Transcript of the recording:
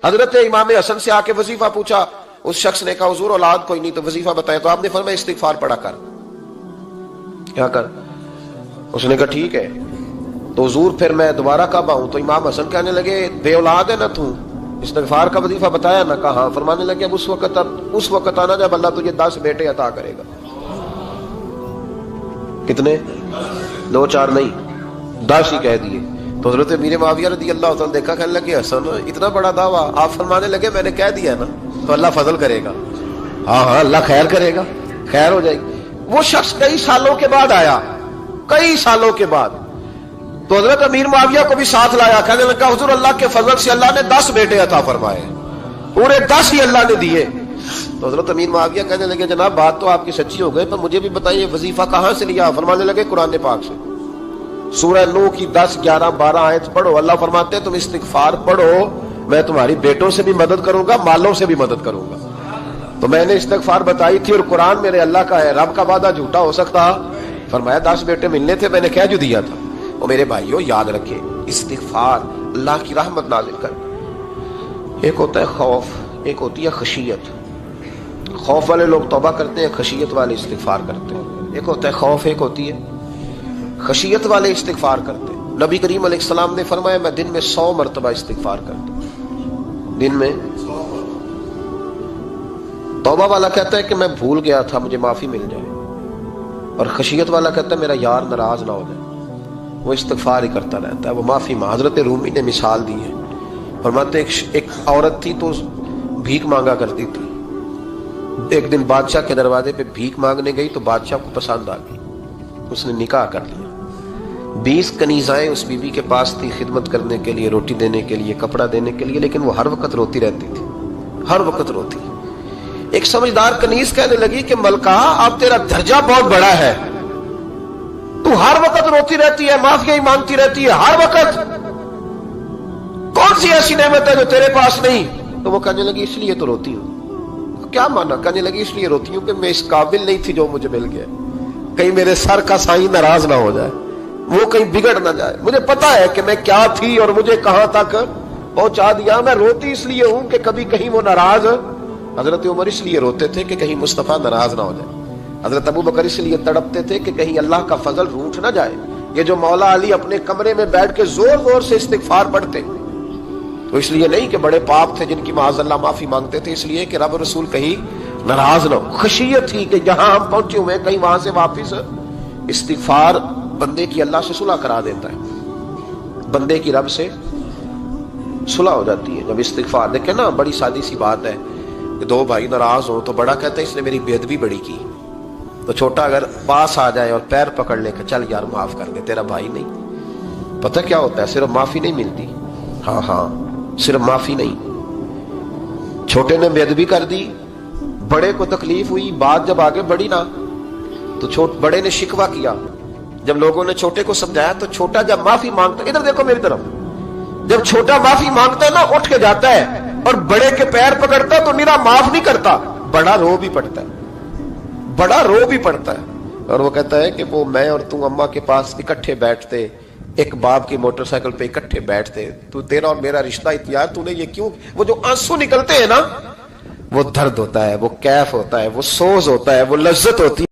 حضرت امام حسن سے آ کے وظیفہ پوچھا، اس شخص نے کہا حضور اولاد کوئی نہیں تو وظیفہ بتایا، تو آپ نے فرمایا استغفار پڑھا کر، کیا کر؟ اس نے کہا ٹھیک ہے۔ تو حضور پھر میں دوبارہ کب آؤں؟ تو امام حسن کہنے لگے بے اولاد ہے نا تو، استغفار کا وظیفہ بتایا نا؟ کہا ہاں۔ فرمانے لگے اب اس وقت آنا جب اللہ تجھے 10 بیٹے عطا کرے گا۔ کتنے؟ 2 4 نہیں، 10 ہی کہہ دیے۔ تو حضرت امیر معاویہ رضی اللہ تعالیٰ دیکھا، کہنے لگے حسن اتنا بڑا دعویٰ؟ آپ فرمانے لگے میں نے کہہ دیا نا تو اللہ فضل کرے گا، ہاں ہاں اللہ خیر کرے گا، خیر ہو جائے گی۔ وہ شخص کئی سالوں کے بعد آیا، کئی سالوں کے بعد، تو حضرت امیر معاویہ کو بھی ساتھ لایا، کہنے لگا حضور اللہ کے فضل سے اللہ نے 10 بیٹے عطا فرمائے، پورے 10 ہی اللہ نے دیے۔ تو حضرت امیر معاویہ کہنے لگے جناب بات تو آپ کی سچی ہو گئی، پر مجھے بھی بتائیے وظیفہ کہاں سے لیا؟ فرمانے لگے قرآن پاک سے، سورہ نوح کی 10 11 12 آیت پڑھو۔ اللہ فرماتے ہیں تم استغفار پڑھو، میں تمہاری بیٹوں سے بھی مدد کروں گا، مالوں سے بھی مدد کروں گا۔ تو میں نے استغفار بتائی تھی، اور قرآن میرے اللہ کا ہے، رب کا وعدہ جھوٹا ہو سکتا؟ فرمایا 10 بیٹے ملنے تھے، میں نے کہہ جو دیا تھا۔ اور میرے بھائیوں یاد رکھیں، استغفار اللہ کی رحمت نازل کرنا۔ ایک ہوتا ہے خوف، ایک ہوتی ہے خشیت۔ خوف والے لوگ توبہ کرتے ہیں، خشیت والے استغفار کرتے ہیں۔ ایک ہوتا ہے خوف، ایک ہوتی ہے خشیت والے استغفار کرتے ہیں۔ نبی کریم علیہ السلام نے فرمایا میں دن میں 100 مرتبہ استغفار کرتا ہوں، دن میں۔ توبہ والا کہتا ہے کہ میں بھول گیا تھا، مجھے معافی مل جائے، اور خشیت والا کہتا ہے میرا یار ناراض نہ ہو جائے، وہ استغفار ہی کرتا رہتا ہے، وہ معافی مانگ۔ حضرت رومی نے مثال دی ہے، فرماتے ایک عورت تھی تو بھیک مانگا کرتی تھی، ایک دن بادشاہ کے دروازے پہ بھیک مانگنے گئی تو بادشاہ کو پسند آ گئی، اس نے نکاح کر لیا۔ 20 کنیزائیں اس بی بی کے پاس تھی خدمت کرنے کے لیے، روٹی دینے کے لیے، کپڑا دینے کے لیے، لیکن وہ ہر وقت روتی رہتی تھی، ہر وقت روتی۔ ایک سمجھدار کنیز کہنے لگی کہ ملکہ اب تیرا درجہ بہت بڑا ہے، تو ہر وقت روتی رہتی ہے، معافی مانگتی رہتی ہے ہر وقت، کون سی ایسی نعمت ہے جو تیرے پاس نہیں؟ تو وہ کہنے لگی اس لیے تو روتی ہوں۔ کیا مانا؟ کہنے لگی اس لیے روتی ہوں کہ میں اس قابل نہیں تھی جو مجھے مل گیا، کہیں میرے سر کا سائیں ناراض نہ ہو جائے، وہ کہیں بگڑ نہ جائے، مجھے پتا ہے کہ میں کیا تھی اور مجھے کہاں تک پہنچا دیا، میں روتی اس لیے ہوں کہ کبھی کہیں وہ ناراض۔ حضرت عمر اس لیے روتے تھے کہ کہیں مصطفیٰ ناراض نہ ہو جائے، حضرت ابو بکر اس لیے تڑپتے تھے کہ کہیں اللہ کا فضل روٹھ نہ جائے۔ یہ جو مولا علی اپنے کمرے میں بیٹھ کے زور زور سے استغفار پڑھتے تو اس لیے نہیں کہ بڑے پاپ تھے جن کی معاذ اللہ معافی مانگتے تھے، اس لیے کہ رب رسول کہیں ناراض نہ ہو۔ خشیت تھی کہ جہاں ہم پہنچے ہوئے کہیں وہاں سے واپس۔ استغفار بندے کی اللہ سے صلح کرا دیتا ہے، بندے کی رب سے صلح ہو جاتی ہے جب استغفار۔ دیکھیں نا بڑی سادی سی بات ہے کہ 2 بھائی ناراض ہوں تو بڑا کہتا ہے اس نے میری بے ادبی بڑی کی، تو چھوٹا اگر پاس آ جائے اور پیر پکڑ لے کہ چل یار معاف کر دے، تیرا بھائی نہیں۔ پتہ کیا ہوتا ہے؟ صرف معافی نہیں ملتی، ہاں ہاں صرف معافی نہیں، چھوٹے نے بے ادبی کر دی، بڑے کو تکلیف ہوئی، بات جب آگے بڑھی نا تو بڑے نے شکوہ کیا، جب لوگوں نے چھوٹے کو سمجھایا تو چھوٹا جب معافی مانگتا، ادھر دیکھو میری طرف، جب چھوٹا معافی مانگتا ہے نا اٹھ کے جاتا ہے اور بڑے کے پیر پکڑتا ہے تو میرا معاف نہیں کرتا، بڑا رو بھی پڑتا ہے، بڑا رو بھی پڑتا ہے، اور وہ کہتا ہے کہ وہ میں اور تم اماں کے پاس اکٹھے بیٹھتے، ایک باپ کی موٹر سائیکل پہ اکٹھے بیٹھتے، تو تیرا اور میرا رشتہ اتیار تو نے یہ کیوں؟ وہ جو آنسو نکلتے ہیں نا وہ درد ہوتا ہے، وہ کیف ہوتا ہے، وہ سوز ہوتا ہے، وہ لذت ہوتی ہے۔